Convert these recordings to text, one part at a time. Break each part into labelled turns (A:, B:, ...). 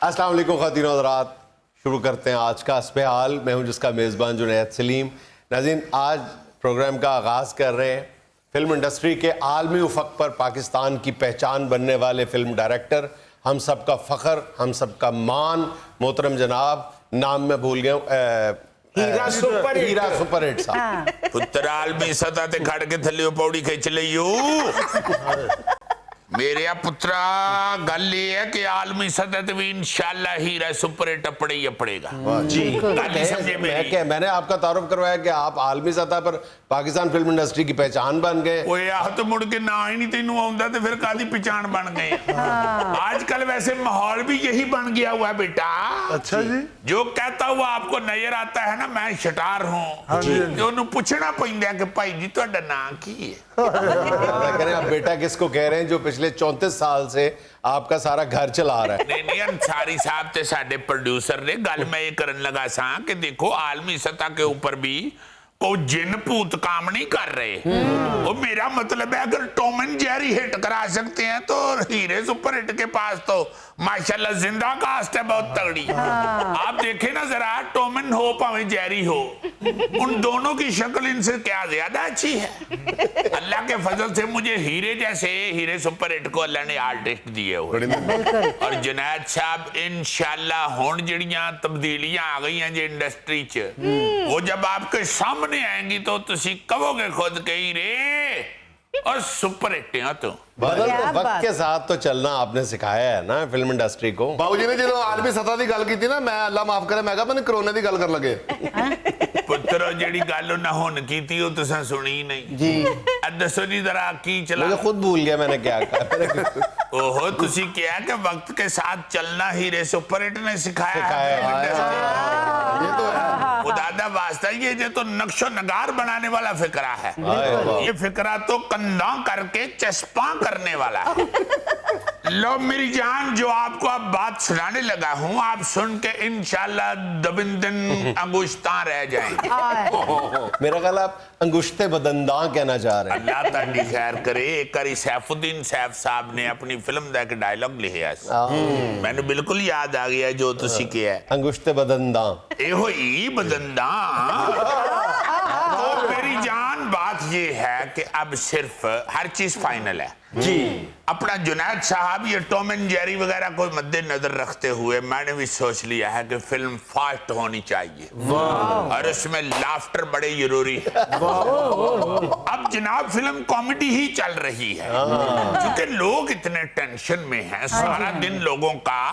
A: अस्सलाम वालेकुम ख़वातीन और हज़रात, शुरू करते हैं आज का हस्बे हाल। मैं हूं जिसका मेज़बान जुनैद सलीम। नाज़रीन, आज प्रोग्राम का आगाज़ कर रहे हैं फिल्म इंडस्ट्री के आलमी उफ़क़ पर पाकिस्तान की पहचान बनने वाले फिल्म डायरेक्टर, हम सब का फ़ख्र, हम सब का मान, मोहतरम जनाब, नाम मैं भूल गया, हीरा सुपरहिट साहब।
B: पुत्र आलमी सतह ते खड़ के थल्ले पौड़ी खिंच लियो। मेरे पुत्रा गल ये है कि आलमी सतह ते भी इंशाल्लाह हीरा सुपरहिट अपने ही अपड़ेगा जी।
A: मैंने आपका तारुफ करवाया कि आप आलमी सतह पर पाकिस्तान फिल्म इंडस्ट्री की पहचान बन गए।
B: ओए आह तो मुड़ के ना ही नहीं तेनू आउंदा ते फिर कादी पहचान बन गए। आजकल वैसे माहौल भी यही बन गया हुआ है बेटा।
C: अच्छा जी।
B: जो कहता हुआ आपको नजर आता है ना, मैं शटार हूँ, जो पूछना पैंदा कि भाई जी तुहाडा नाम की है।
A: आप बेटा किसको कह रहे हैं जो पिछले 34 साल से आपका सारा घर चला रहा है?
B: नहीं अंसारी साहब ते साडे प्रोड्यूसर ने गल मैं ये करन लगा सा कि देखो आलमी सतह के ऊपर भी को जिन भूत काम नहीं कर रहे। वो मेरा मतलब है अगर टॉम एंड जेरी हिट करा सकते हैं तो हीरे सुपरहिट के पास तो माशाल्लाह जिंदा कास्ट है बहुत तगड़ी। आप देखें ना जरा, टॉम एंड हो पावे जेरी हो, उन दोनों की शक्ल इनसे क्या ज्यादा अच्छी है। अल्लाह के फजल से मुझे हीरे जैसे हीरे सुपरहिट को अल्लाह ने आर्टिस्ट दिए हुए। और जुनैद साहब इंशाल्लाह हुण जड़ियां तब्दीलियां आ गई हैं जो इंडस्ट्री च, वो जब आपके सामने आएंगी तो तुसी कहोगे खुद के हीरे और सुपरहिट हैं। तो
A: वक्त के साथ तो चलना आपने सिखाया है ना फिल्म इंडस्ट्री को।
C: बाबूजी ने जो आलमी सतह की गल की ना, मैं अल्लाह माफ करे, मैं कहा मैंने कोरोना की गल कर लगे।
B: पुत्र जेडी गल ना हुन कीती ओ तुसा सुनी नहीं
A: जी।
B: दसो जी जरा की चला।
A: मुझे खुद भूल गया मैंने क्या कहा।
B: ओहो, तुसी क्या कि वक्त के साथ चलना हीरे सुपरहिट ने सिखाया।
C: ये तो है।
B: खुदादा वास्ता ये जो तो नक्शो नगार बनाने वाला फिक्रा है। ये फिक्रा तो कंधा करके चस्पा करने वाला है। लो मेरी जान, जो आपको अब बात सुनाने लगा हूँ, आप सुन के इंशाल्लाह दबिंदन अंगुश्ता रह जाएंगे।
A: मेरा ख्याल आप अंगुश्ते बदंदा कहना चाह रहे हैं।
B: अल्लाह ताड़ी खैर करे। एक बारी सैफुद्दीन सैफ साहब ने अपनी फिल्म दा एक डायलॉग लिखा, मैंने बिल्कुल याद आ गया जो तुसी किया है,
A: अंगुश्ते बदंदा।
B: एहो ही बदंदा। तो मेरी जान बात ये है कि अब सिर्फ हर चीज फाइनल है
A: जी।
B: अपना जुनैद साहब ये टॉम एंड जेरी वगैरह को मद्देनजर रखते हुए मैंने भी सोच लिया है कि फिल्म फास्ट होनी चाहिए और उसमें लाफ्टर बड़े जरूरी है। अब जनाब फिल्म कॉमेडी ही चल रही है क्योंकि लोग इतने टेंशन में हैं, सारा दिन लोगों का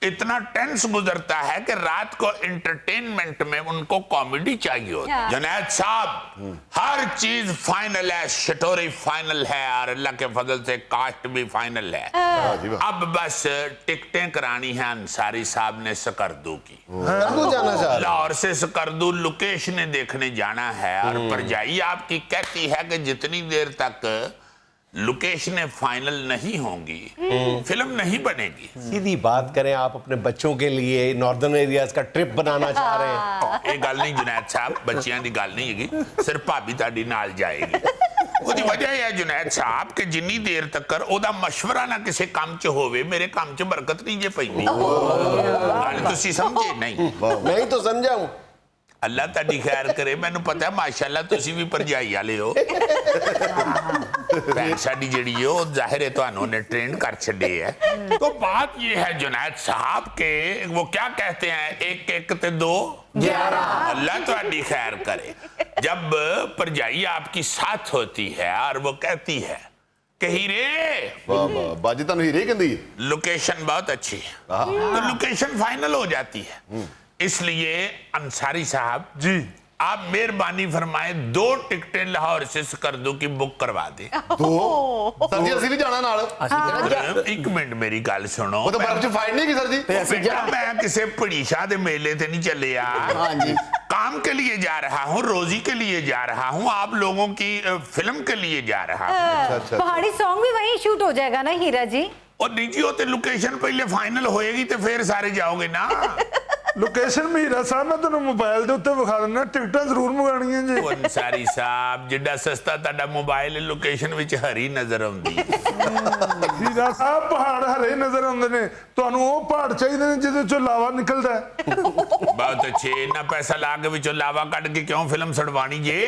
B: इतना टेंस गुजरता है कि रात को एंटरटेनमेंट में उनको कॉमेडी चाहिए होती है। जुनैद साहब हर चीज फाइनल है, स्टोरी फाइनल है और अल्लाह के फजल से कास्ट भी फाइनल है। अब बस टिकटें करानी है अंसारी साहब ने सकरदू की। लाहौर से सकरदू लोकेशन देखने जाना है और परजाई आपकी कहती है कि जितनी देर तक लोकेशन फाइनल नहीं होंगी फिल्म नहीं बनेगी।
A: सीधी बात करें, आप अपने बच्चों के लिए नॉर्दर्न एरियाज का ट्रिप बनाना चाह रहे हैं।
B: ये गल नहीं जुनैद साहब, बच्चियां दी गल नहीं है, सिर्फ भाभी ताड़ी नाल जाएगी। ਉਹਦੀ वजह है जुनैद साहब कि जिन्नी देर तक ओदा मशवरा ना किसी काम च होवे, मेरे काम च बरकत नहीं जे पैंदी। गल तुसी समझे नहीं?
A: मैं ही तो समझा हूं।
B: अल्लाह ताड़ी खैर करे। मैनू पता है माशाल्लाह तुसी भी परजाई वाले हो। भैन साडी जेड़ी है वो जाहिर है तुहानू ने ट्रेन कर छड़े है। तो बात ये है जुनैद साहब के वो क्या कहते हैं, एक एक ते 2 11। अल्लाह तुहाडी खैर करे। जब परजाई आपकी साथ होती है और वो कहती है कि हीरे
C: बाजी तुहानू हीरे कहंदी है,
B: लोकेशन बहुत अच्छी है, तो लोकेशन फाइनल हो जाती है। इसलिए अंसारी साहब
C: जी
B: आप मेहरबानी फरमाए 2 टिकटें लाहौर से सकरदू की बुक करवा दे।
C: 2 सर जी असली जाना नाल।
B: एक मिनट मेरी गल सुनो।
C: वो तो बर्फ च फाइट नहीं की सर जी।
B: बेटा मैं किसी पड़ीशा दे मेले ते नहीं चले काम के लिए जा रहा हूँ, रोजी के लिए जा रहा हूँ, आप लोगों की फिल्म के लिए जा रहा हूँ।
D: पहाड़ी सॉन्ग भी वहीं शूट हो जाएगा ना हीरा जी?
B: और नहीं जी, वो तो लोकेशन पहले फाइनल होएगी तो फिर सारे जाओगे ना।
E: ਲੋਕੇਸ਼ਨ ਮਹੀਰਾ ਸਾਹਿਬ ਮੈਂ ਤੁਹਾਨੂੰ ਮੋਬਾਈਲ ਦੇ ਉੱਤੇ ਵਿਖਾ ਦਿੰਦਾ, ਟਿਕਟਾਂ ਜ਼ਰੂਰ ਮੰਗਾਣੀਆਂ ਜੀ।
B: ਉਹ ਅੰਸਾਰੀ ਸਾਹਿਬ ਜਿੱਡਾ ਸਸਤਾ ਤੁਹਾਡਾ ਮੋਬਾਈਲ ਲੋਕੇਸ਼ਨ ਵਿੱਚ ਹਰੀ ਨਜ਼ਰ ਆਉਂਦੀ ਹੈ।
E: ਹੀਰਾ ਸਾਹਿਬ ਪਹਾੜ ਹਰੇ ਨਜ਼ਰ ਆਉਂਦੇ ਨੇ, ਤੁਹਾਨੂੰ ਉਹ ਪਹਾੜ ਚਾਹੀਦੇ ਨੇ ਜਿਹਦੇ ਚੋਂ ਲਾਵਾ ਨਿਕਲਦਾ ਹੈ।
B: बहुत अच्छे, इतना पैसा ला के बिचो लावा काट के क्यों फिल्म सड़वानी ये?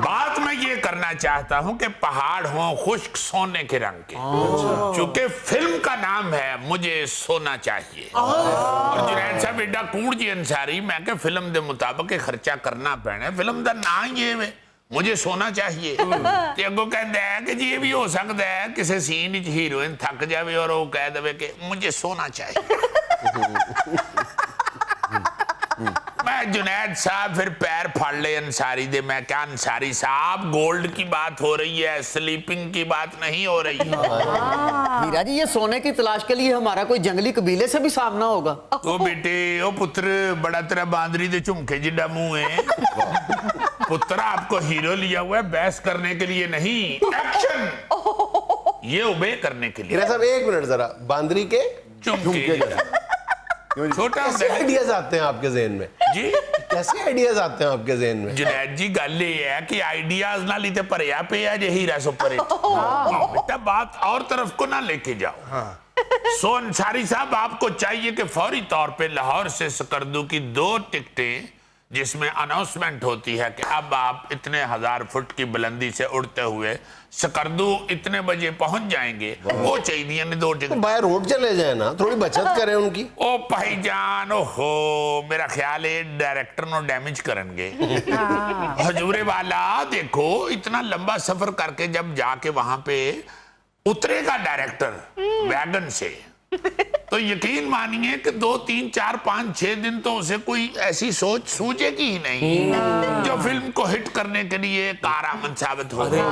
B: बात मैं ये करना चाहता हूँ कि पहाड़ हो खुश्क सोने के रंग के, चूंकि फिल्म का नाम है मुझे सोना चाहिए। और जुनैद साहब एडा कूड़ जी अंसारी, मैं के फिल्म दे मुताबिक खर्चा करना पैना, फिल्म दा ना ही ये वे मुझे सोना चाहिए। ते अगो कहता है कि जी ये भी हो सकता है किसी सीन विच हीरोइन थक जावे और वो कह दे कि मुझे सोना चाहिए। मैं जुनैद साहब फिर पैर फाड़ ले अंसारी दे, मैं क्या अंसारी साहब गोल्ड की बात हो रही है, स्लीपिंग की बात नहीं हो रही है।
F: हीरा जी ये सोने की तलाश के लिए हमारा कोई जंगली कबीले से भी सामना होगा?
B: ओ बेटे ओ पुत्र, बड़ा तेरा बांदरी दे झुमके जिड्डा मुंह है। पुत्र आपको हीरो लिया हुआ है बहस करने के लिए नहीं, एक्शन ये ओबे करने के लिए।
A: हीरा साहब एक मिनट जरा, बांदरी के
B: झुमके छोटा
A: कैसे आइडियाज आते हैं आपके जहन में
B: जी?
A: कैसे आइडियाज आते हैं आपके जहन में?
B: जुनैद जी गल ये है कि आइडियाज ना लीते भरिया पे है जे हीरा सुपर हिट। बेटा बात और तरफ को ना लेके जाओ। सो अंसारी साहब आपको चाहिए कि फौरी तौर पे लाहौर से सकर्दू की 2 टिकटें जिसमें अनाउंसमेंट होती है कि अब आप इतने 1000 फुट की बुलंदी से उड़ते हुए सकर्दू इतने बजे पहुंच जाएंगे, वो चाहिए ने 2
A: तो
B: टिकट।
A: बाय रोड चले जाए ना, थोड़ी बचत करें उनकी।
B: ओ भाईजान ओहो, मेरा ख्याल है डायरेक्टर नो डैमेज करेंगे। हजूरे वाला देखो, इतना लंबा सफर करके जब जाके वहां पे उतरेगा डायरेक्टर वैगन से, तो यकीन मानिए कि 2, 3, 4, 5, 6 दिन तो उसे कोई ऐसी सोच सूझेगी ही नहीं जो फिल्म को हिट करने के लिए कारआमद साबित होगी।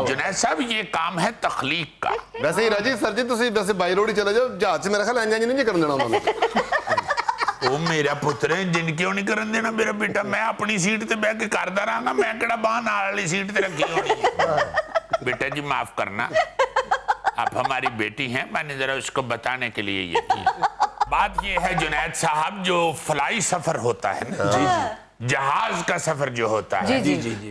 B: जुनैद साहब ये काम है तख्लीक का।
C: ਵੈਸੇ ਹੀਰਾ ਜੀ ਸਰ ਜੀ ਤੁਸੀਂ ਵੈਸੇ ਬਾਈ ਰੋਡ ਹੀ ਚਲੇ ਜਾਓ, ਜਹਾਜ਼ 'ਚ ਮੇਰਾ ਖਿਆਲ ਇੰਜ ਨਹੀਂ ਕਰਨ ਦੇਣਾ ਉਹਨਾਂ ਨੂੰ।
B: ਉਹ ਮੇਰਾ ਪੁੱਤਰ ਹੈ, ਜਿੰਨ ਕਿਉਂ नहीं करन देना मेरा बेटा, मैं अपनी सीट ते बैठ के करदा रहांगा, मैं केड़ा बाह नाल वाली सीट ते रखी होनी है। बेटा जी माफ करना, आप हमारी बेटी हैं, मैंने जरा उसको बताने के लिए ये की। बात ये है जुनैद साहब, जो फ्लाई सफर होता है ना, जहाज का सफर जो होता है,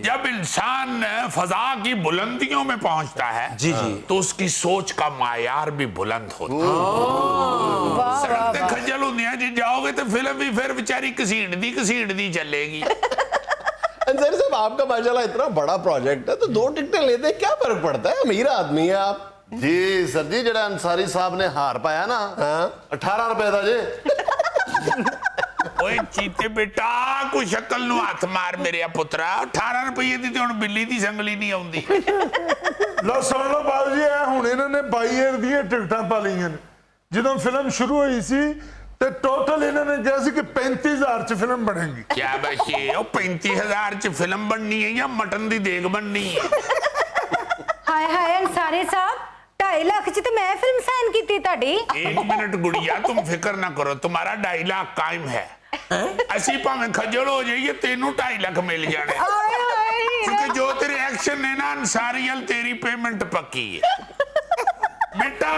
B: जब इंसान फजा की बुलंदियों में पहुंचता है तो उसकी सोच का मायार भी बुलंद होता है। सड़क ते खज्जल होंदियां जी जाओगे तो फिल्म भी फिर बेचारी घसीटदी चलेगी।
A: अंसारी साहब आपका माशाल्लाह इतना बड़ा प्रोजेक्ट है, तो 2 टिकटें लेते क्या फर्क पड़ता है? अमीर आदमी है आप।
C: ਜੀ ਸਰ ਜੀ ਜਿਹੜਾ ਅੰਸਾਰੀ ਸਾਹਿਬ ਨੇ ਹਾਰ ਪਾਇਆ ਨਾ, 18 ਰੁਪਏ ਦਾ ਜੇ।
B: ओए चीते बेटा कोई शक्ल नु हाथ मार मेरे पुत्रा, 18 रुपये दी ते हुण बिल्ली दी संगली नहीं आउंदी।
E: ਲਓ ਸੁਣ ਲਓ ਬਾਬੂ ਜੀ, ਇਹ ਹੁਣ ਇਹਨਾਂ ਨੇ 22 ਦੀਆਂ ਟਿਕਟਾਂ ਪਾ ਲਈਆਂ ਨੇ। ਜਦੋਂ ਫਿਲਮ ਸ਼ੁਰੂ ਹੋਈ ਸੀ ਤੇ ਟੋਟਲ ਇਹਨਾਂ ਨੇ ਕਿਹਾ ਸੀ ਕਿ 35000 ਚ ਫਿਲਮ ਬਣੇਗੀ।
B: क्या बच्चे ओ 35000 च फिल्म बननी है या मटन दी देग बननी है?
D: ਹਾਏ ਹਾਏ ਅੰਸਾਰੀ ਸਾਹਿਬ, 2.5 ਲੱਖ ਚ ਤੇ ਮੈਂ ਫਿਲਮ ਸਾਈਨ ਕੀਤੀ ਤੁਹਾਡੀ।
B: 1 मिनट गुड़िया, तुम फिक्र ना करो, तुम्हारा 2.5 लाख कायम है। असी भावें खज्जल हो जाइए, तेनू 2.5 लाख मिल जाने,
D: ਹਾਏ ਹਾਏ
B: क्योंकि जो तेरे एक्शन है ना अंसारी अल, तेरी पेमेंट पक्की है। बेटा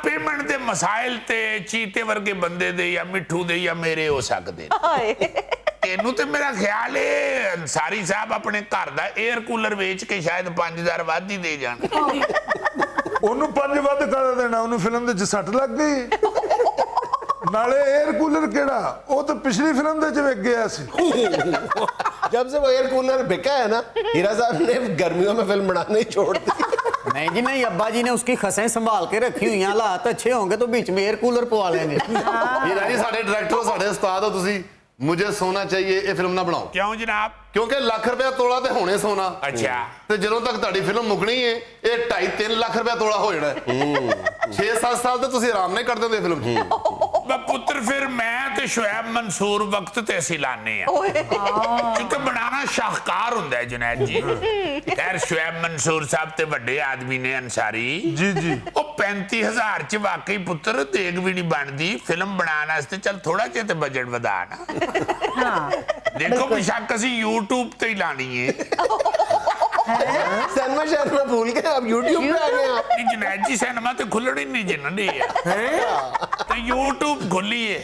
B: पेमेंट दे मसाइल ते चीते वर्गे बंदे दे या मिठू दे या मेरे हो सकते
D: ਹਾਏ।
B: तेनू ते मेरा ख्याल है अंसारी साहब अपने घर दा एयर कूलर बेच के शायद 5000 ਵੱਧ ਹੀ ਦੇ ਜਾਣ।
E: ਉਹਨੂੰ 5 ਵੱਧ ਕਰ ਦੇਣਾ, ਉਹਨੂੰ ਫਿਲਮ ਦੇ ਚ 60 ਲੱਗ ਗਈ। ਨਾਲੇ 에ਅਰ ਕੂਲਰ ਕਿਹੜਾ, ਉਹ ਤਾਂ ਪਿਛਲੀ ਫਿਲਮ ਦੇ ਚ ਵਿਕ ਗਿਆ ਸੀ।
A: जब से वो एयर कूलर बिका है ना, हीरा साहब ने गर्मियों में फिल्म बनाना ही छोड़ दी।
F: नहीं जी नहीं, अब्बा जी ने उसकी खसें संभाल के रखी हुई हैं, हालात अच्छे होंगे तो बीच में एयर कूलर पवा लेंगे।
C: ਹੀਰਾ ਜੀ ਸਾਡੇ ਡਾਇਰੈਕਟਰ ਹੋ, ਸਾਡੇ ਉਸਤਾਦ ਹੋ ਤੁਸੀਂ, ਮੁਝੇ ਸੋਨਾ ਚਾਹੀਏ ਇਹ ਫਿਲਮ ਨਾ ਬਣਾਓ,
B: क्यों जनाब?
C: ਕਿਉਂਕਿ ਲੱਖ ਰੁਪਏ ਤੋਲਾ ਤੇ ਹੋਣੇ ਸੋਨਾ।
B: अच्छा
C: ਤੇ ਜਦੋਂ ਤੱਕ ਤੁਹਾਡੀ ਫਿਲਮ ਮੁੱਕਣੀ ਹੈ ਇਹ 2.5-3 ਲੱਖ ਰੁਪਏ ਤੋਲਾ ਹੋ ਜਾਣਾ। 6-7 ਸਾਲ ਤੇ ਤੁਸੀਂ ਆਰਾਮ ਨਾਲ ਕੱਢ ਦਿੰਦੇ ਫਿਲਮ 'ਚ।
B: पुत्र फिर मैं ते शुएब मंसूर वक्त ते असी लाने क्योंकि बनाना शाहकार हुंदा है जुनैद जी। खैर शुएब मंसूर साहब ते वड्डे आदमी ने अंसारी
E: जी जी।
B: ओ 35000 च वाकई पुत्र देग भी नहीं बनदी, फिल्म बनाने वास्ते चल थोड़ा जिहा ते बजट वधा ना। देखो बेशक असी YouTube ते ही लानी है।
A: सिनेमा शर्मा भूल गए, अब YouTube पे आ गए आप।
B: नहीं जुनैद जी सिनेमा ते खुलण ही नहीं जिन्ना दे तो YouTube खोली है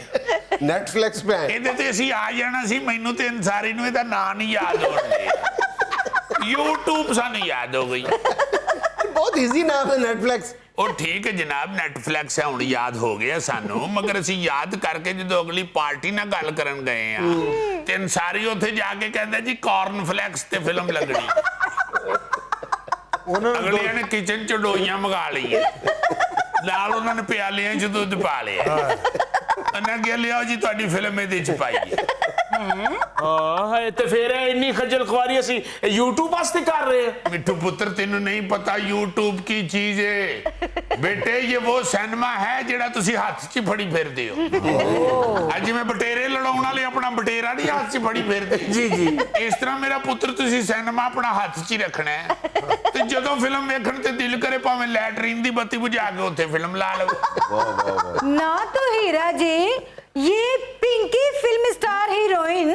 A: नेटफ्लिक्स पे आए।
B: ਇਹਦੇ ਤੇ ਅਸੀਂ ਆ ਜਾਣਾ ਸੀ, ਮੈਨੂੰ ਤੇ ਅੰਸਾਰੀ ਨੂੰ ਇਹਦਾ ਨਾਂ ਨਹੀਂ ਯਾਦ ਹੋਣ ਡਿਆ। YouTube ਸਾਨੂੰ ਯਾਦ ਹੋ ਗਈ।
A: बहुत इजी नाम है नेटफ्लिक्स।
B: ਉਹ ਠੀਕ ਹੈ ਜਨਾਬ, ਨੈਟਫਲਿਕਸ ਹੈ, ਹੁਣ ਯਾਦ ਹੋ ਗਿਆ ਸਾਨੂੰ, ਮਗਰ ਅਸੀਂ ਯਾਦ ਕਰਕੇ ਜਦੋਂ ਅਗਲੀ ਪਾਰਟੀ ਨਾਲ ਗੱਲ ਕਰਨ ਗਏ ਆ ਤੇ ਅੰਸਾਰੀ ਉੱਥੇ ਜਾ ਕੇ ਕਹਿੰਦਾ ਜੀ ਕਾਰਨਫਲੈਕਸ ਤੇ ਫਿਲਮ ਲੱਗਣੀ। ਅਗਲਿਆਂ ਨੇ ਕਿਚਨ ਚ ਡੋਈਆਂ ਮੰਗਾ ਲਈਏ, ਨਾਲ ਉਹਨਾਂ ਨੇ ਪਿਆਲਿਆਂ ਚ ਦੁੱਧ ਪਾ ਲਿਆ। ਉਹਨਾਂ ਕਿਹਾ ਲਿਆਓ ਜੀ ਤੁਹਾਡੀ ਫਿਲਮ ਇਹਦੇ ਚ ਪਾਈਏ।
G: ਹਾਂ ਤੇ ਫਿਰ ਇੰਨੀ ਖੱਜਲ ਖੁਆਰੀ ਅਸੀਂ YouTube ਵਾਸਤੇ ਕਰ ਰਹੇ ਹਾਂ।
B: मिट्टू पुत्र तेनू नहीं पता YouTube की चीज है बेटे, ये वो सिनेमा है जेड़ा तुसी हाथ च फड़ी फिरदे हो। आज जिवें बटेरे लड़ाउण वाले अपना बटेरा नहीं हाथ च फड़ी फिरदे जी जी, इस तरह मेरा पुत्र तुसी सिनेमा अपना हाथ च ही रखना है ते जदों फिल्म वेखण ते दिल करे भावें लैटरीन दी बत्ती बुझा के उत्थे फिल्म ला लवे।
D: ना तो हीरा जी, ये पिंकी फिल्म स्टार हीरोइन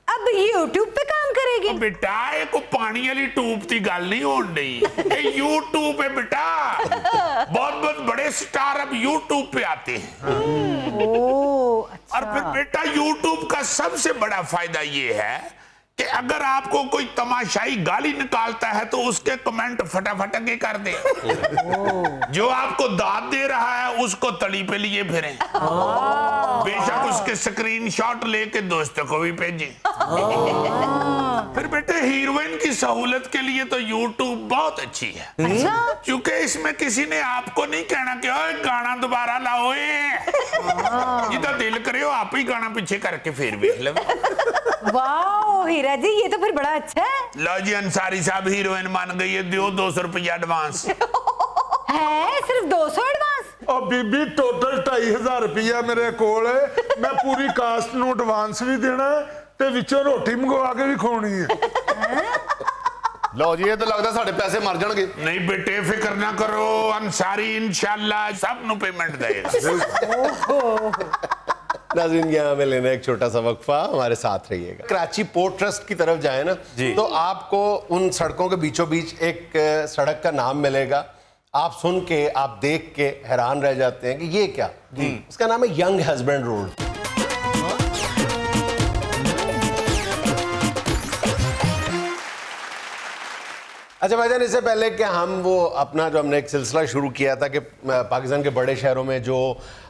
D: अब YouTube पे काम करेगी।
B: बेटा ये को पानी वाली ट्यूब की गल नहीं होन डई, ये YouTube है बेटा। बहुत बहुत बड़े स्टार अब YouTube पे आते हैं।
D: अच्छा।
B: और फिर बेटा YouTube का सबसे बड़ा फायदा ये है कि अगर आपको कोई तमाशाई गाली निकालता है तो उसके कमेंट फटाफट के कर दे। जो आपको दाद दे रहा है उसको तली पे लिए फिरें, बेशक उसके स्क्रीनशॉट लेके दोस्तों को भी भेजें। फिर बेटे हीरोइन की सहूलत के लिए तो YouTube बहुत अच्छी है, क्योंकि इसमें किसी ने आपको नहीं कहना कि ओए गाना दोबारा लाओ, जितना दिल करे हो आप ही गाना पीछे करके फिर भी
D: वाह हीरा जी, ये तो फिर बड़ा अच्छा है।
B: लो जी अंसारी साहब हीरोइन मान गई है, दियो 200 रुपया एडवांस।
D: है सिर्फ 200 एडवांस?
E: और बीबी टोटल 2500 रुपया मेरे कोल है। मैं पूरी कास्ट ਨੂੰ ਐਡਵਾਂਸ ਵੀ ਦੇਣਾ ਤੇ ਵਿੱਚੋਂ ਰੋਟੀ ਮੰਗਵਾ ਕੇ ਵੀ ਖਵਾਉਣੀ ਹੈ।
C: ਲਓ ਜੀ, ਇਹ ਤਾਂ ਲੱਗਦਾ ਸਾਡੇ ਪੈਸੇ ਮਰ ਜਾਣਗੇ।
B: नहीं बेटे फिक्र ना करो, अंसारी इंशाल्लाह सब नु पेमेंट देगा।
A: नाज़रीन, यहाँ में लेना एक छोटा सा वक्फा, हमारे साथ रहिएगा। कराची पोर्ट ट्रस्ट की तरफ जाए ना तो आपको उन सड़कों के बीचों बीच एक सड़क का नाम मिलेगा, आप सुन के आप देख के हैरान रह जाते हैं कि ये क्या। इसका नाम है यंग हस्बैंड रोड। अच्छा भाईजान, इससे पहले कि हम वो अपना जो हमने एक सिलसिला शुरू किया था कि पाकिस्तान के बड़े शहरों में जो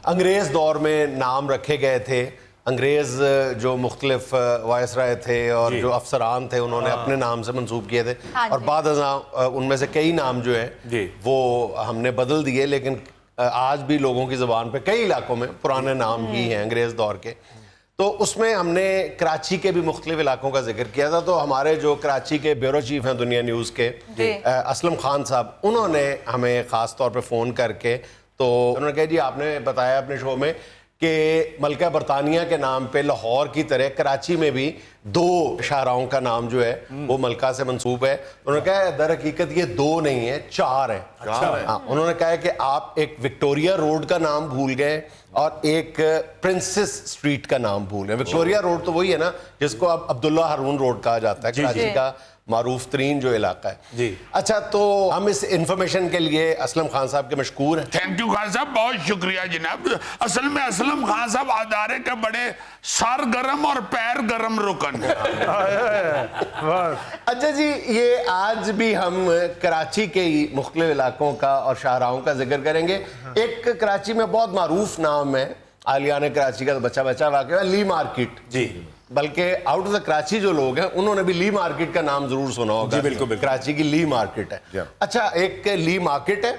A: अंग्रेज़ दौर में नाम रखे गए थे, अंग्रेज़ जो मुख्तलिफ वायसराय थे और जो अफसरान थे उन्होंने अपने नाम से मंसूब किए थे, और बाद उनमें से कई नाम जो है वो हमने बदल दिए, लेकिन आज भी लोगों की ज़बान पे कई इलाकों में पुराने नाम ही हैं अंग्रेज़ दौर के। तो उसमें हमने कराची के भी मुख्तलिफ इलाकों का जिक्र किया था। तो हमारे जो कराची के ब्यूरो चीफ हैं दुनिया न्यूज़ के, असलम खान साहब, उन्होंने हमें ख़ास तौर पे फ़ोन करके तो उन्होंने कहा जी आपने बताया अपने शो में कि मलका बरतानिया के नाम पे लाहौर की तरह कराची में भी 2 शाहराओं का नाम जो है वो मलका से मंसूब है। उन्होंने कहा दर हकीकत ये 2 नहीं है, 4 है। हाँ, उन्होंने कहा कि आप एक विक्टोरिया रोड का नाम भूल गए और एक प्रिंसेस स्ट्रीट का नाम भूल गए। विक्टोरिया रोड तो वही है ना जिसको अब अब्दुल्ला हारून रोड कहा जाता है, कराची का मारूफ तरीन जो इलाका है जी। अच्छा, तो हम इस इंफॉर्मेशन के लिए असलम खान साहब के मशकूर हैं।
B: थैंक यू खान साहब, बहुत शुक्रिया जनाब। असल में असलम खान साहब अदारे के बड़े सर गरम और पैर गरम रुकन।
A: अच्छा जी, ये आज भी हम कराची के ही मुख्तलिफ इलाकों का और शाहराहों का जिक्र करेंगे। एक कराची में बहुत मारूफ नाम है, आलियाने कराची का बच्चा बच्चा वाक़या, ली मार्केट जी। बल्कि आउट ऑफ द कराची जो लोग हैं उन्होंने भी ली मार्केट का नाम जरूर सुना होगा जी। बिल्कुल, कराची की ली मार्केट है। अच्छा, एक ली मार्केट है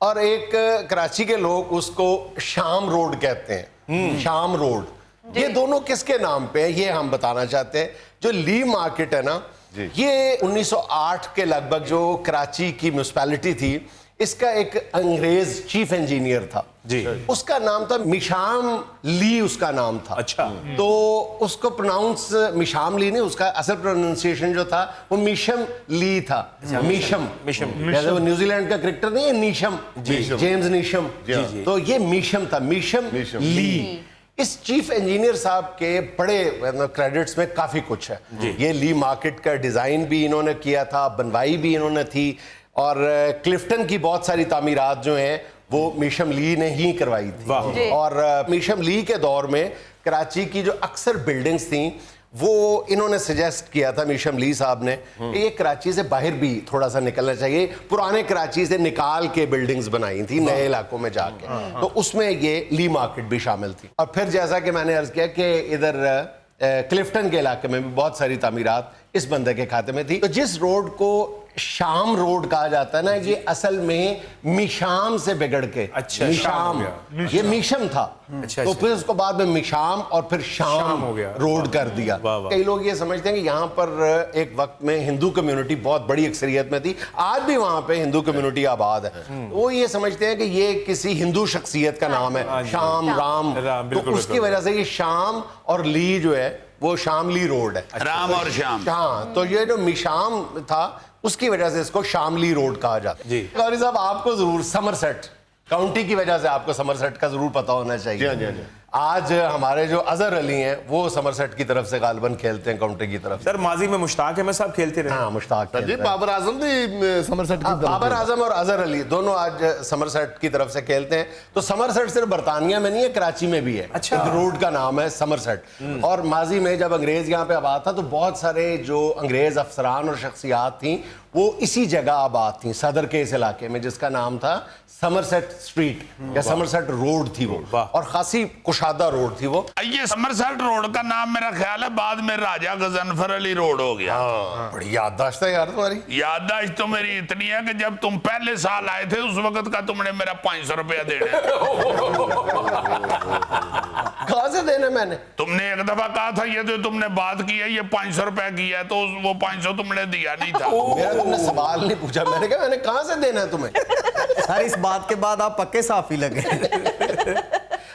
A: और एक कराची के लोग उसको शाम रोड कहते हैं, शाम रोड। ये दोनों किसके नाम पे है ये हम बताना चाहते हैं। जो ली मार्केट है ना, ये 1908 के लगभग जो कराची की म्यूनिसिपैलिटी थी, इसका एक अंग्रेज चीफ इंजीनियर था जी, उसका नाम था मिशाम ली, उसका नाम था। अच्छा, तो उसको प्रोनाउंस मिशाम ली नहीं, उसका असल प्रोनाउंसिएशन जो था वो मिशम ली था। मिशम, जैसे वो न्यूजीलैंड का क्रिकेटर नहीं है नीशम, जेम्स नीशम, तो ये मिशम था, मिशम ली। इस चीफ इंजीनियर साहब के बड़े क्रेडिट्स में काफी कुछ है। ये ली मार्केट का डिजाइन भी इन्होंने किया था, बनवाई भी इन्होंने थी, और क्लिफ्टन की बहुत सारी तामीरात जो हैं वो मीशम ली ने ही करवाई थी। और मीशम ली के दौर में कराची की जो अक्सर बिल्डिंग्स थी वो इन्होंने सजेस्ट किया था, मीशम ली साहब ने, कि ये कराची से बाहर भी थोड़ा सा निकलना चाहिए। पुराने कराची से निकाल के बिल्डिंग्स बनाई थी नए इलाकों में जाके, तो उसमें ये ली मार्केट भी शामिल थी। और फिर जैसा कि मैंने अर्ज किया कि इधर क्लिफ्टन के इलाके में भी बहुत सारी तामीरात इस बंदे के खाते में थी। तो जिस रोड को शाम रोड कहा जाता है ना, ये असल में मिशाम से बिगड़ के मिशाम, ये मिशम था, तो फिर उसको बाद में मिशाम और फिर शाम हो गया, रोड कर दिया। कई लोग ये समझते हैं कि यहाँ पर एक वक्त में हिंदू कम्युनिटी बहुत बड़ी अक्सरियत में थी, आज भी वहाँ पे हिंदू कम्युनिटी आबाद है। वो ये समझते हैं कि ये किसी हिंदू शख्सियत का नाम है, शाम राम, तो उसकी वजह से ये शाम और ली जो है वो शामली रोड है,
B: राम और श्याम।
A: हाँ, तो ये जो मिशाम था उसकी वजह से इसको शामली रोड कहा जाता है। गौरी साहब, आपको जरूर समरसेट काउंटी की वजह से आपको समरसेट का जरूर पता होना चाहिए। आज हमारे जो अजहर अली हैं वो समरसेट की तरफ से गालिबन खेलते हैं काउंटी की तरफ से।
G: सर माजी में मुश्ताक अहमद साहब खेलते रहे।
A: हाँ, मुश्ताक
C: जी, बाबर आजम भी समरसेट की तरफ
A: बाबर आजम और अजहर अली दोनों आज समरसेट की तरफ से खेलते हैं। तो समरसेट सिर्फ बरतानिया में नहीं है, कराची में भी है।
G: अच्छा।
A: एक रोड का नाम है समरसेट। और माजी में जब अंग्रेज यहाँ पे आबाद था तो बहुत सारे जो अंग्रेज अफसरान और शख्सियात थी वो इसी जगह आबाद थी, सदर के इस इलाके में, जिसका नाम था समरसेट स्ट्रीट या समरसेट रोड थी वो, और खासी कुशादा रोड थी वो।
B: ये समरसेट रोड का नाम मेरा ख्याल है बाद में राजा गजनफर अली रोड हो गया।
A: बड़ी याददाश्त है यार तुम्हारी।
B: याददाश्त तो मेरी इतनी है कि जब तुम पहले साल आए थे उस वक्त का तुमने मेरा 500 रुपया देना।
A: कहाँ से देना मैंने?
B: तुमने एक दफा कहा था ये जो तुमने बात की है ये 500 रुपया की है, तो वो 500 तुमने दिया नहीं था।
A: मेरा तुमने सवाल नहीं पूछा, मैंने कहा मैंने कहाँ से देना है तुम्हें?
F: सर इस बात के बाद आप पक्के साफी लगे।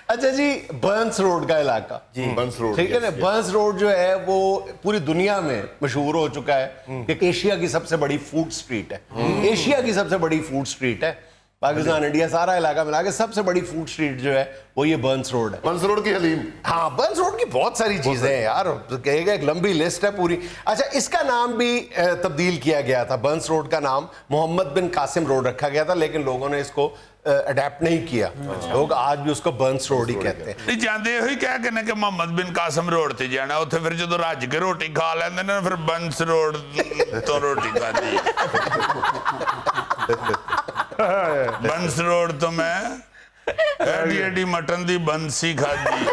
A: अच्छा जी, बर्न्स रोड का इलाका,
C: बंस रोड,
A: ठीक है ना। बर्न्स रोड जो है वो पूरी दुनिया में मशहूर हो चुका है कि एशिया की सबसे बड़ी फूड स्ट्रीट है। एशिया की सबसे बड़ी फूड स्ट्रीट है। पाकिस्तान, इंडिया, सारा इलाका मिला के सबसे बड़ी फूड स्ट्रीट जो है वो ये बर्न्स रोड है।
C: बंस रोड की हलीम।
A: हाँ, बर्न्स रोड की बहुत सारी चीजें हैं यार, कहेगा एक लंबी लिस्ट है पूरी। अच्छा, इसका नाम भी तब्दील किया गया था। बर्न्स रोड का नाम मोहम्मद बिन कासिम रोड रखा गया था, लेकिन लोगों ने इसको अडेप्ट नहीं किया। लोग आज भी उसको बर्न्स रोड ही कहते हैं।
B: जाते हुई कह के ना कि मोहम्मद बिन कासिम रोड ते जाना, उत्थे फिर जो रज के रोटी खा लेंदे ने फिर बंस रोड तो रोटी खाती। बंस रोड तो मैं एडी एडी मटन दी बंसी खादी।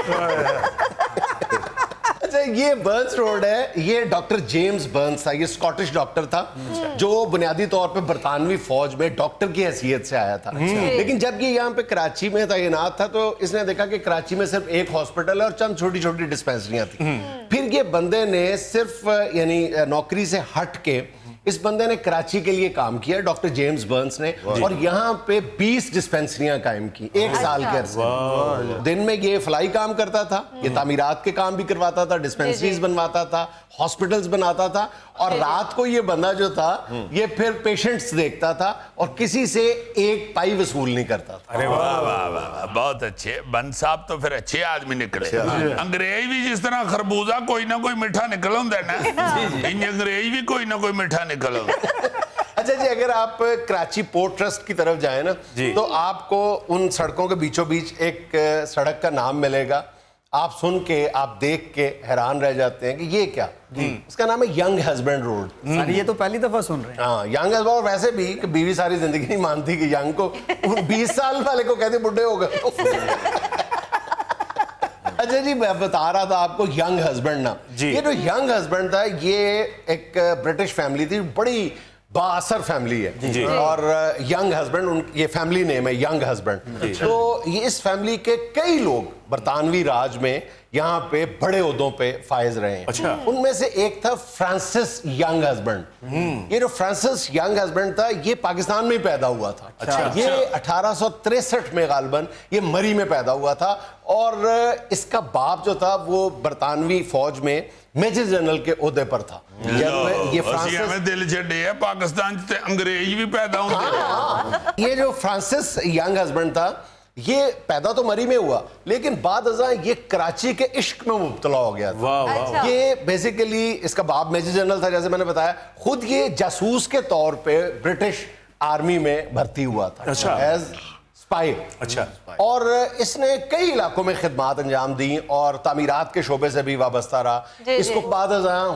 A: अच्छा, ये बर्न्स रोड है, ये डॉक्टर जेम्स बर्न्स था, ये स्कॉटिश डॉक्टर था जो बुनियादी तौर पे बरतानवी फौज में डॉक्टर की हैसियत से आया था। लेकिन जब ये यहाँ पे कराची में तैनात था तो इसने देखा कि कराची में सिर्फ एक हॉस्पिटल है और चंद छोटी छोटी डिस्पेंसरियां थी। फिर ये बंदे ने सिर्फ यानी नौकरी से हट के इस बंदे ने कराची के लिए काम किया, डॉक्टर जेम्स बर्न्स ने, और यहाँ पे 20 डिस्पेंसरियां कायम की एक साल के अरसे। दिन में ये फलाई काम करता था, ये तामीरात के काम भी करवाता था, डिस्पेंसरीज बनवाता था, हॉस्पिटल्स बनाता था, और रात को ये बंदा जो था ये फिर पेशेंट्स देखता था और किसी से एक पाई वसूल नहीं करता था।
B: अरे वाह वाह वाह, बहुत अच्छे बन साहब, तो फिर अच्छे आदमी निकले। अंग्रेज भी जिस तरह खरबूजा कोई ना कोई मीठा निकल होंदा है ना, इन अंग्रेज भी कोई ना कोई मीठा निकल होंदा।
A: अच्छा जी, अगर आप कराची पोर्ट ट्रस्ट की तरफ जाए ना तो आपको उन सड़कों के बीचों बीच एक सड़क का नाम मिलेगा। आप सुन के, आप देख के हैरान रह जाते हैं कि ये क्या। इसका नाम है यंग हस्बैंड रोड।
F: सर ये तो पहली दफा सुन रहे हैं।
A: हाँ, यंग हस्बैंड। और वैसे भी कि बीवी सारी जिंदगी नहीं मानती कि यंग को, 20 साल वाले को कहते बुढ़े हो गए। अच्छा जी, मैं बता रहा था आपको यंग हस्बैंड ना, ये जो यंग हस्बैंड था ये एक ब्रिटिश फैमिली थी, बड़ी बाअसर फैमिली है, और यंग हस्बैंड ये फैमिली नेम है, यंग हस्बैंड। तो ये इस फैमिली के कई लोग बरतानवी राज में यहाँ पे बड़े ओहदों पे फायज रहे हैं। अच्छा। उनमें से एक था फ्रांसिस यंग हस्बैंड। ये जो फ्रांसिस यंग हस्बैंड था ये पाकिस्तान में ही पैदा हुआ था। अच्छा। ये 1863 में गालबन ये मरी में पैदा हुआ था, और इसका बाप जो था वो बरतानवी फौज में मेजर जनरल के ओहदे पर था। ये फ्रांसिस
B: दिल छड़े है पाकिस्तान से अंग्रेज भी पैदा होते।
A: ये जो फ्रांसिस यंग हस्बैंड था ये पैदा तो मरी में हुआ, लेकिन बाद अज़ां ये कराची के इश्क में मुब्तला हो गया था। ये बेसिकली इसका बाप मेजर जनरल था, जैसे मैंने बताया, खुद ये जासूस के तौर पे ब्रिटिश आर्मी में भर्ती हुआ था। As spy.
G: अच्छा।
A: और इसने कई इलाकों में खिदमात अंजाम दी और तामीरात के शोबे से भी वाबस्ता रहा। इसको बाद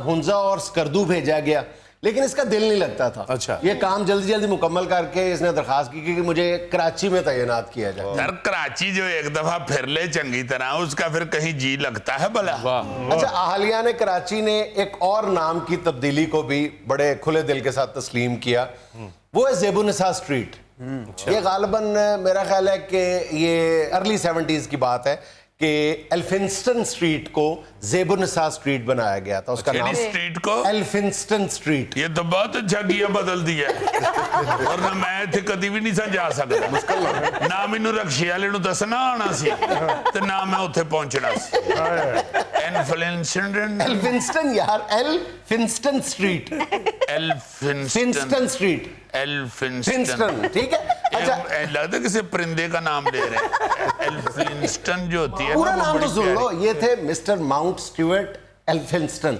A: हुंजा और स्कर्दू भेजा गया, लेकिन इसका दिल नहीं लगता था।
G: अच्छा।
A: ये काम जल्दी जल्दी मुकम्मल करके इसने दरखास्त की कि मुझे कराची में तैनात किया जाए।
B: सर कराची जो एक दफा फिर ले चंगी तरह, उसका फिर कहीं जी लगता है भला।
A: अच्छा, अहलिया ने कराची ने एक और नाम की तब्दीली को भी बड़े खुले दिल के साथ तस्लीम किया, वो है ज़ेबुन्निसा स्ट्रीट। ये गालिबन मेरा ख्याल है कि ये अर्ली 70s की बात है कि एल्फिंस्टन स्ट्रीट को ज़ेबुन्निसा स्ट्रीट बनाया गया था। उसका नाम
B: स्ट्रीट को
A: एल्फिंस्टन स्ट्रीट।
B: ये तो बहुत अच्छा किया, बदल दिया और ना मैं इत्थे कदी भी नहीं सा जा सकता। मुश्किल ना मैनू रक्शे वाले नूं दसना आना सी ते ना मैं उत्थे पहुंचना सी।
A: एल्फिंस्टन यार, एल्फिंस्टन स्ट्रीट, फिंस्टन स्ट्रीट, फिंस्टन, ठीक है। अच्छा,
B: लगता है किसी परिंदे का नाम ले रहे हैं। एल्फिंस्टन जो होती है
A: पूरा
B: ना, वो
A: नाम तो
B: बड़ी
A: सुन लो,
B: प्यारी।
A: ये थे mister mount Stuart Elphinstone.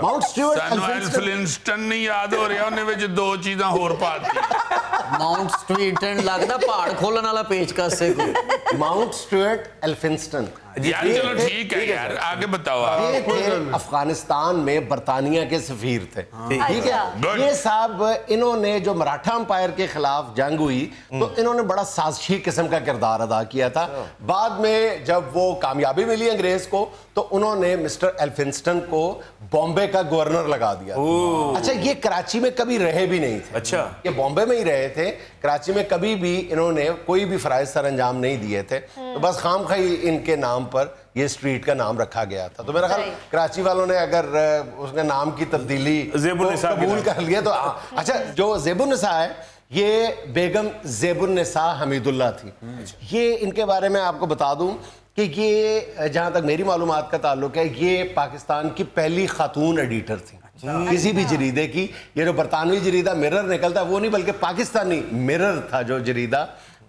A: Mount Stuart
B: ਸਾਨੂੰ ਐਲਫਲਿੰਸਟਨ ਨਹੀਂ ਯਾਦ ਹੋ ਰਿਹਾ, ਉਹਨੇ ਵਿੱਚ ਦੋ ਚੀਜ਼ਾਂ ਹੋਰ ਪਾਤੀ।
F: ਮਾਊਂਟ ਸਟਰੀਟ ਐਂਡ ਲੱਗਦਾ ਪਹਾੜ ਖੋਲਣ ਵਾਲਾ ਪੇਚਕਸ ਹੈ ਕੋਈ।
A: Mount Stuart Elphinstone.
B: यार चलो ठीक है यार, आगे बताओ आप।
A: ये थे अफगानिस्तान में बरतानिया के सफीर थे, ठीक है।
B: Good.
A: ये साहब, इन्होंने जो मराठा अंपायर के खिलाफ जंग हुई तो इन्होंने बड़ा साजिशी किस्म का किरदार अदा किया था। बाद में जब वो कामयाबी मिली अंग्रेज को तो उन्होंने मिस्टर एल्फिंस्टन को बॉम्बे का गवर्नर लगा दिया। अच्छा, ये कराची में कभी रहे भी नहीं थे।
G: अच्छा।
A: ये बॉम्बे में ही रहे थे, कराची में कभी भी इन्होंने कोई भी फराइज सर अंजाम नहीं दिए थे। तो बस खामखाई इनके नाम पर ये स्ट्रीट का नाम रखा गया था। तो मेरा ख्याल कराची वालों ने अगर उसने नाम की तब्दीली
G: ज़ेबुन्निसा
A: कबूल कर लिया तो अच्छा, जो ज़ेबुन्निसा है ये बेगम ज़ेबुन्निसा हमीदुल्लाह थी। ये इनके बारे में आपको बता दूं कि ये, जहां तक मेरी मालूमात का ताल्लुक है, ये पाकिस्तान की पहली खातून एडिटर थी किसी भी जरीदे की। ये जो बरतानवी जरीदा मिरर निकलता वो नहीं, बल्कि पाकिस्तानी मिरर था जो जरीदा,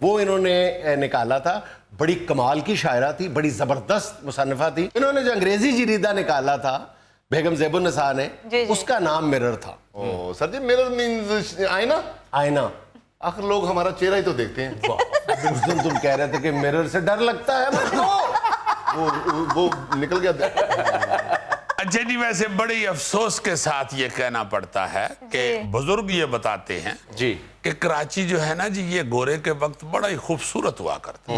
A: वो इन्होंने निकाला था। बड़ी कमाल की शायरा थी, बड़ी ज़बरदस्त मुसन्निफा थी। इन्होंने जो अंग्रेजी जरीदा निकाला था बेगम ज़ेबुन्निसा ने, उसका नाम मिरर था।
C: ओ सर जी, मिरर मींस आईना।
A: आईना।
C: आखिर लोग हमारा चेहरा ही तो देखते हैं।
A: उस दिन तुम कह रहे थे कि मिरर से डर लगता है।
C: वो निकल गया।
B: अच्छा जी, वैसे बड़ी अफसोस के साथ ये कहना पड़ता है कि बुजुर्ग ये बताते हैं
A: जी
B: कि कराची जो है ना जी, ये गोरे के वक्त बड़ा ही खूबसूरत हुआ करता।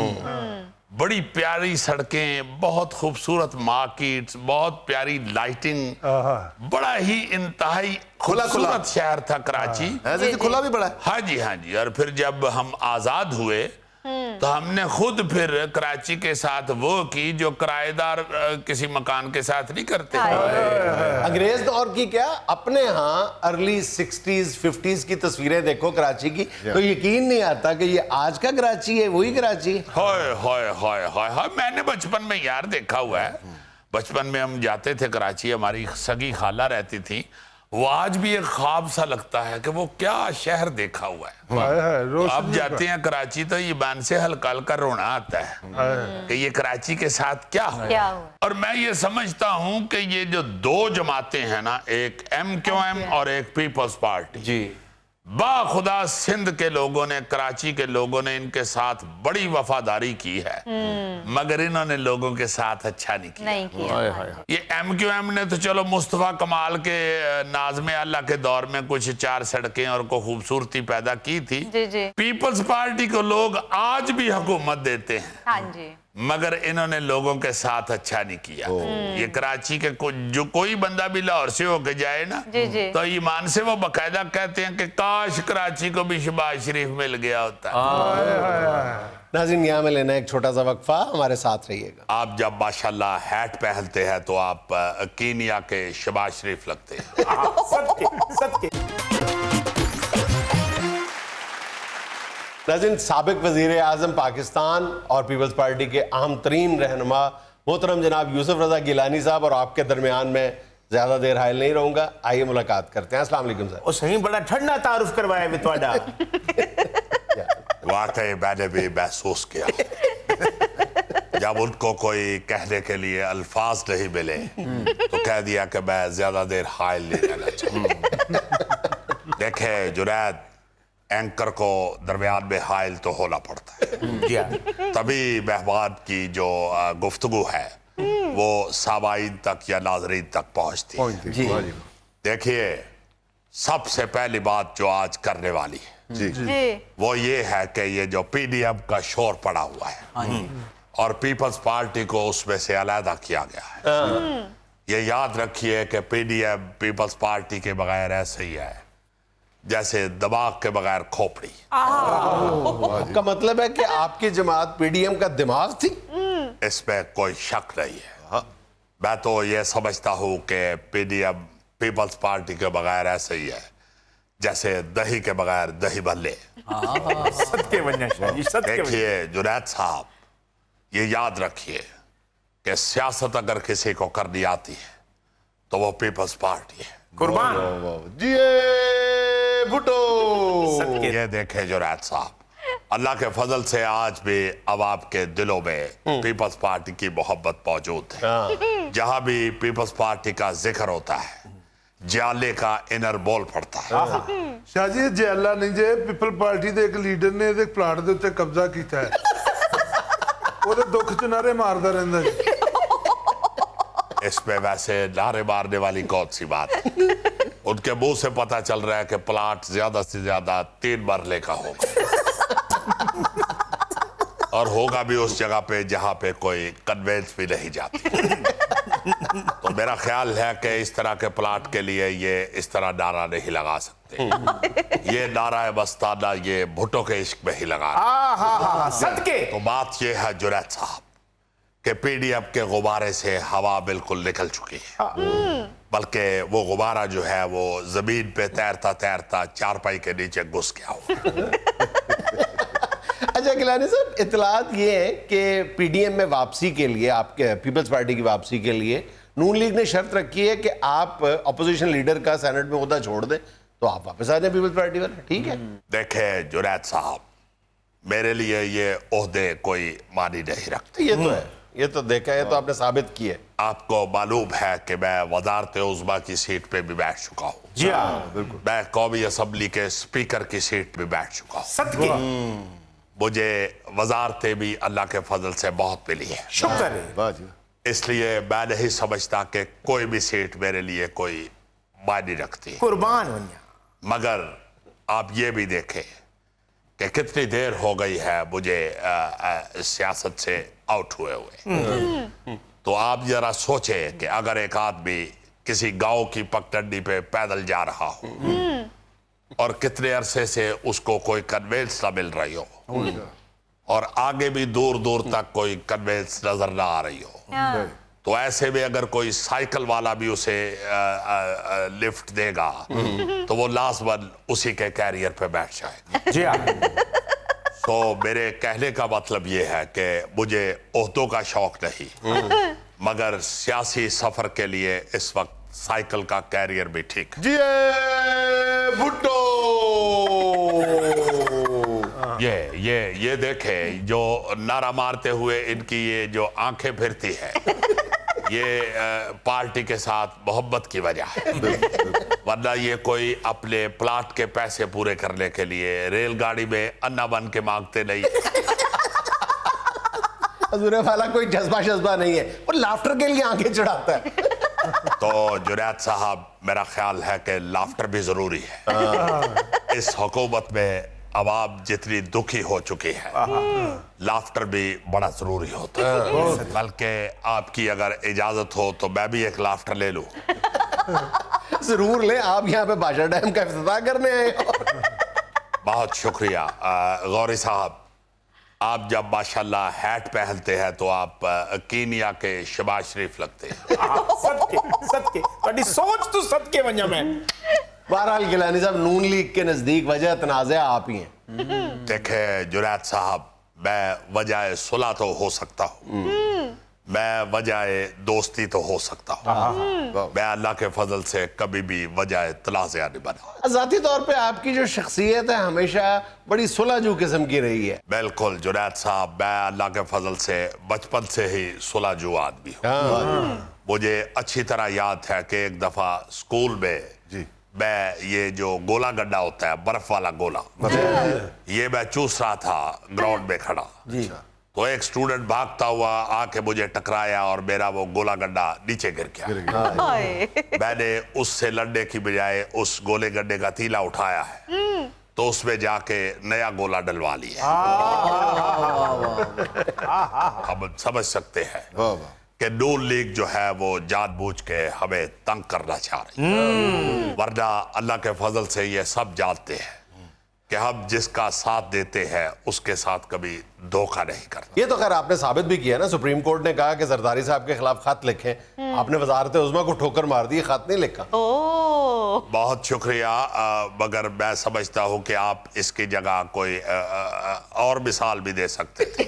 B: बड़ी प्यारी सड़कें, बहुत खूबसूरत मार्केट्स, बहुत प्यारी लाइटिंग, बड़ा ही इंतहाई खूबसूरत शहर था कराची।
C: ऐसे खुला भी बड़ा है।
B: हाँ जी, हाँ जी। और फिर जब हम आजाद हुए तो हमने खुद फिर कराची के साथ वो की जो किराएदार किसी मकान के साथ नहीं करते।
A: अंग्रेज दौर की क्या, अपने यहाँ अर्ली 60s 50s की तस्वीरें देखो कराची की तो यकीन नहीं आता कि ये आज का कराची है, वही कराची।
B: हाय हाय हाय हाय हाय, मैंने बचपन में यार देखा हुआ है। बचपन में हम जाते थे कराची, हमारी सगी खाला रहती थी। वो आज भी एक ख्वाब सा लगता है कि वो क्या शहर देखा हुआ है। अब जाते हैं कराची तो ईमान से हल्का हल्का रोना आता है कि ये कराची के साथ क्या हुआ। और मैं ये समझता हूं कि ये जो दो जमातें हैं ना, एक MQM और एक पीपल्स पार्टी
A: जी,
B: बाखुदा सिंध के लोगों ने, कराची के लोगों ने इनके साथ बड़ी वफादारी की है, मगर इन्होंने लोगों के साथ अच्छा नहीं किया। ये MQM ने तो चलो मुस्तफा कमाल के नाज़्म अल्लाह के दौर में कुछ 4 सड़कें और को खूबसूरती पैदा की थी। पीपल्स पार्टी को लोग आज भी हुकूमत देते हैं।
D: हाँ जी।
B: मगर इन्होंने लोगों के साथ अच्छा नहीं किया। ये कराची के जो कोई बंदा भी लाहौर से होके जाए ना, तो ईमान से वो बकायदा कहते हैं कि काश कराची को भी शहबाज शरीफ मिल गया होता।
A: नाज़रीन, यहाँ में लेना एक छोटा सा वक्फा, हमारे साथ रहिएगा।
B: आप जब माशाल्लाह हैट पहनते हैं तो आप कीनिया के शहबाज शरीफ लगते हैं।
A: नाज़रीन, साबिक वज़ीर आज़म पाकिस्तान और पीपल्स पार्टी के अहम तरीन रहनुमा मोहतरम जनाब यूसुफ रज़ा गिलानी साहब और आपके दरमियान में ज़्यादा देर हायल नहीं रहूँगा। आइए मुलाकात करते हैं। अस्सलाम वालेकुम सर।
G: ਉਹ ਸਹੀ ਬੜਾ ਠੰਡਾ ਤਾरुफ करवाया भी ਤੁਹਾਡਾ।
B: वाकई मैंने भी महसूस किया जब उनको कोई कहने के लिए अल्फाज नहीं मिले तो कह दिया कि मैं ज्यादा देर हायल नहीं रहना चाहता। देखे जुनैद, एंकर को दरमियान में हाइल तो होना पड़ता है।
G: जी हाँ।
B: तभी मेहमान की जो गुफ्तगू है वो सामाईन तक या नाज़रीन तक पहुंचती है।
C: जी
B: देखिए, सबसे पहली बात जो आज करने वाली है
D: जी
B: वो ये है कि ये जो पीडीएम का शोर पड़ा हुआ है और पीपल्स पार्टी को उसमें से अलहदा किया गया है। ये याद रखिए कि पीडीएम पीपल्स पार्टी के बगैर ऐसे ही है जैसे दिमाग के बगैर खोपड़ी।
A: का मतलब है कि आपकी जमात पीडीएम का दिमाग थी?
B: इसमें कोई शक नहीं है। मैं तो ये समझता हूं कि पीडीएम पीपल्स पार्टी के बगैर ऐसे ही है जैसे दही के बगैर दही भल्ले।
G: सत्य वन्या शाह जी, सत्य वन्या।
B: देखिए जुनैद साहब, ये याद रखिए कि सियासत अगर किसी को करनी आती है तो वो पीपल्स पार्टी है।
G: कुर्बान।
C: जी भुट्टो।
B: ये देखे जुनैद साहब, अल्लाह के फजल से आज भी अब आपके दिलों में पीपल्स पार्टी की मोहब्बत मौजूद है। जहां भी पीपल्स पार्टी का जिक्र होता है जाले का इनर बॉल पड़ता है।
E: शाह जी जैला नहीं जे पीपल पार्टी ਦੇ ਇੱਕ ਲੀਡਰ ਨੇ ਇਹਦੇ ਪਲਾਟ ਦੇ ਉੱਤੇ ਕਬਜ਼ਾ ਕੀਤਾ ਹੈ ਉਹਦੇ ਦੁੱਖ ਚ ਨਾਰੇ ਮਾਰਦਾ ਰਹਿੰਦਾ ਜੀ।
B: इसमें वैसे नारे मारने वाली कौन सी बात है? उनके मुंह से पता चल रहा है कि प्लाट ज्यादा से ज्यादा 3 मरले का होगा और होगा भी उस जगह पे जहां पे कोई कन्वेंस भी नहीं जाती। तो मेरा ख्याल है कि इस तरह के प्लाट के लिए ये इस तरह नारा नहीं लगा सकते। ये नारा मस्ताना ये भुट्टो के इश्क में ही लगा।
G: सत्य।
B: तो बात ये है जुनैद साहब कि पीडीएम के गुब्बारे से हवा बिल्कुल निकल चुकी है, बल्कि वो गुब्बारा जो है वो जमीन पे तैरता तैरता चारपाई के नीचे घुस गया हो।
A: अच्छा गिलानी साहब, इतलात ये है कि पीडीएम में वापसी के लिए, आपके पीपल्स पार्टी की वापसी के लिए नून लीग ने शर्त रखी है कि आप अपोजिशन लीडर का सेनेट में ओहदा छोड़ दें तो आप वापस आ जाए पीपल्स पार्टी वाले। ठीक है?
B: देखे जुनैद साहब, मेरे लिए ये ओहदे कोई मानी नहीं रखते।
A: ये तो है, ये तो देखा है, तो आपने साबित किया है।
B: आपको मालूम है कि मैं वजारत उज़्मा की सीट पे भी बैठ चुका हूँ।
G: जी हाँ, बिल्कुल।
B: मैं कौमी असम्बली के स्पीकर की सीट पे बैठ चुका हूँ।
G: सत्य।
B: मुझे वजारतें भी अल्लाह के फजल से बहुत मिली है।
G: शुक्र है।
C: वाह जी।
B: इसलिए मैं नहीं समझता कि कोई भी सीट मेरे लिए कोई मायने रखती है।
G: कुर्बान वन्या।
B: मगर आप ये भी देखें कि कितनी देर हो गई है मुझे सियासत से आउट हुए हुए। तो आप जरा सोचें कि अगर एक आदमी किसी गांव की पगडंडी पे पैदल जा रहा हो और कितने अरसे से उसको कोई कन्वेंस ना मिल रही हो और आगे भी दूर दूर तक कोई कन्वेंस नजर ना आ रही हो, तो ऐसे में अगर कोई साइकिल वाला भी उसे लिफ्ट देगा तो वो लाजमन उसी के कैरियर पे बैठ जाएगा।
G: जी हाँ।
B: तो मेरे कहने का मतलब ये है कि मुझे ओहदों का शौक नहीं, मगर सियासी सफर के लिए इस वक्त साइकिल का कैरियर भी ठीक है।
C: जी भुट्टो।
B: ये देखे जो नारा मारते हुए इनकी ये जो आंखें फिरती है, ये पार्टी के साथ मोहब्बत की वजह है, वरना ये कोई अपने प्लाट के पैसे पूरे करने के लिए रेलगाड़ी में अन्ना बन के मांगते नहीं।
A: हजूरे वाला कोई जज्बा शज्बा नहीं है, वो लाफ्टर के लिए आंखें चढ़ाता है।
B: तो जुनैद साहब, मेरा ख्याल है कि लाफ्टर भी जरूरी है। इस हुकूमत में आवाम जितनी दुखी हो चुकी है, लाफ्टर भी बड़ा जरूरी होता है। बल्कि आपकी अगर इजाजत हो तो मैं भी एक लाफ्टर ले लूं।
A: जरूर ले, आप यहाँ पे बादशाह डैम का इफ्तिताह करने आए हो।
B: बहुत शुक्रिया गौरी साहब। आप जब माशाल्लाह हैट पहनते हैं तो आप कीनिया के शबाज शरीफ लगते हैं।
G: सत्य सत्य। ਤੁਹਾਡੀ सोच तो सत्य वन्या में।
A: बहरहाल गिलानी साहब, नून लीग के नजदीक वजह तनाज़ा आप ही हैं।
B: देखे जुनैद साहब, मैं वजह सुलह तो हो सकता हूँ, मैं वजह दोस्ती तो हो सकता हूँ, मैं अल्लाह के फजल से कभी भी वजह तनाज़ा नहीं बना।
A: ज़ाती तौर पे आपकी जो शख्सियत है हमेशा बड़ी सुलझू किस्म की रही है।
B: बिल्कुल जुनैद साहब, मैं अल्लाह के फजल से बचपन से ही सुलझू आदमी हूँ। मुझे अच्छी तरह याद है कि एक दफा स्कूल में मैं ये जो गोला गड्ढा होता है, बर्फ वाला गोला, ये मैं चूस रहा था ग्राउंड में खड़ा जी। तो एक स्टूडेंट भागता हुआ आके मुझे टकराया और मेरा वो गोला गड्ढा नीचे गिर गया। मैंने उससे लड़ने की बजाय उस गोले गड्ढे का तीला उठाया है, तो उसमें जाके नया गोला डलवा लिया। हम समझ सकते हैं कि नून लीग जो है वो जानबूझ के हमें तंग करना चाह रही, वरना अल्लाह के फजल से ये सब जानते हैं कि हम जिसका साथ देते हैं उसके साथ कभी धोखा नहीं करते।
A: ये तो खैर आपने साबित भी किया ना, सुप्रीम कोर्ट ने कहा कि जरदारी साहब के खिलाफ खत लिखें, आपने वजारत उज़्मा को ठोकर मार दी, खत नहीं लिखा।
B: बहुत शुक्रिया, मगर मैं समझता हूँ कि आप इसकी जगह कोई और मिसाल भी दे सकते थे।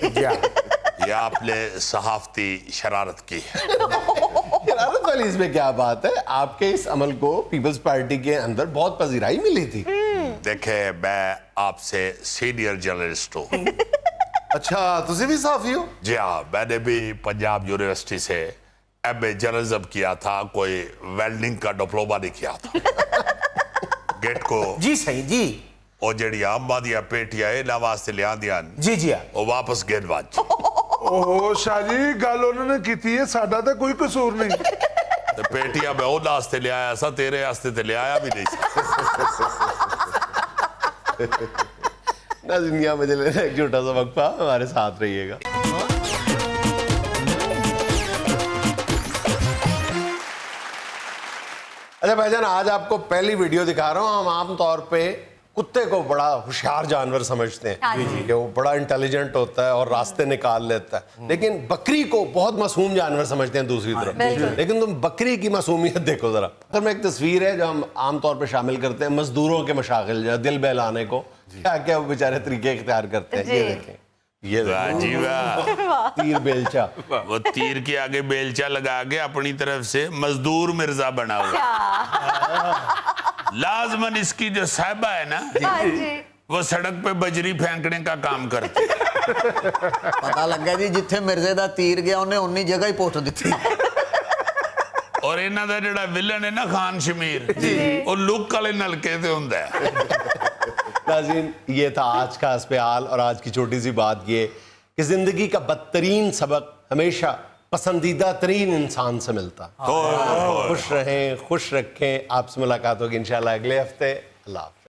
B: ये आपने सहाफती शरारत की है।
A: शरारत वाली इसमें क्या बात है, आपके इस अमल को पीपल्स पार्टी के अंदर बहुत पजीराई मिली थी।
B: देखे, मैं आपसे सीनियर जर्नलिस्ट हूँ।
C: अच्छा, तुझे भी साफी हो?
B: जी हाँ, मैंने भी पंजाब यूनिवर्सिटी से MA जर्नलिज्म किया था, कोई वेल्डिंग का डिप्लोमा नहीं किया था। गेट को
G: जी सही जी
B: ਉਹ ਜਿਹੜੀਆਂ ਅੰਬਾਂ ਦੀਆਂ ਪੇਟੀਆਂ ਇਹਨਾਂ ਵਾਸਤੇ ਲਿਆਂਦੀਆਂ
G: जी जी
B: ਉਹ ਵਾਪਸ ਗੇਟ ਵੱਜ
E: ਓਹੋ ਸ਼ਾਹ ਜੀ, ਗੱਲ ਉਹਨਾਂ ਨੇ ਕੀਤੀ ਹੈ, ਸਾਡਾ ਤਾਂ ਕੋਈ ਕਸੂਰ ਨਹੀਂ।
B: ਤੇ ਪੇਟੀਆਂ ਮੈਂ ਉਹਨਾਂ ਵਾਸਤੇ ਲਿਆਇਆ ਸਾਂ, ਤੇਰੇ ਵਾਸਤੇ ਤੇ ਲਿਆਇਆ ਵੀ ਨਹੀਂ ਸੀ।
A: नाज़रीन, यहाँ मुझे लेना एक छोटा सा वक्फा, हमारे साथ रहिएगा। अच्छा भाईजान, आज आपको पहली वीडियो दिखा रहा हूँ। हम आमतौर पे कुत्ते को बड़ा होशियार जानवर समझते हैं कि वो बड़ा इंटेलिजेंट होता है और रास्ते निकाल लेता है, लेकिन बकरी को बहुत मासूम जानवर समझते हैं दूसरी तरफ। लेकिन तुम बकरी की मासूमियत देखो जरा। अगर में एक तस्वीर है जो हम आमतौर पे शामिल करते हैं मजदूरों के मशागिल, जो दिल बहलाने को क्या क्या वो बेचारे तरीके इख्तियार करते हैं। ये देखें, ये
B: वाह जी वाह,
A: तीर बेलचा,
B: वो तीर के आगे बेलचा लगा के अपनी तरफ से मजदूर मिर्जा बना हुआ। लाजमन इसकी जो साहिबा है ना, वो सड़क पे बजरी फेंकने का काम करती है।
F: ਪਤਾ ਲੱਗਾ ਜੀ ਜਿੱਥੇ ਮਿਰਜ਼ੇ ਦਾ ਤੀਰ ਗਿਆ ਉਹਨੇ ਉਨੀ ਜਗ੍ਹਾ ਹੀ ਪੁੱਟ ਦਿੱਤੀ।
B: और इन्हां दा जिहड़ा विलन है ना खान शमीर, वो लुक वाले नलके ते हुंदा है।
A: नाज़रीन, ये था आज का अस्पताल, और आज की छोटी सी बात ये कि जिंदगी का बदतरीन सबक हमेशा पसंदीदा तरीन इंसान से मिलता है। खुश रहें, खुश रखें। आपसे मुलाकात होगी इंशाल्लाह अगले हफ्ते। अल्लाह हाफ़िज़।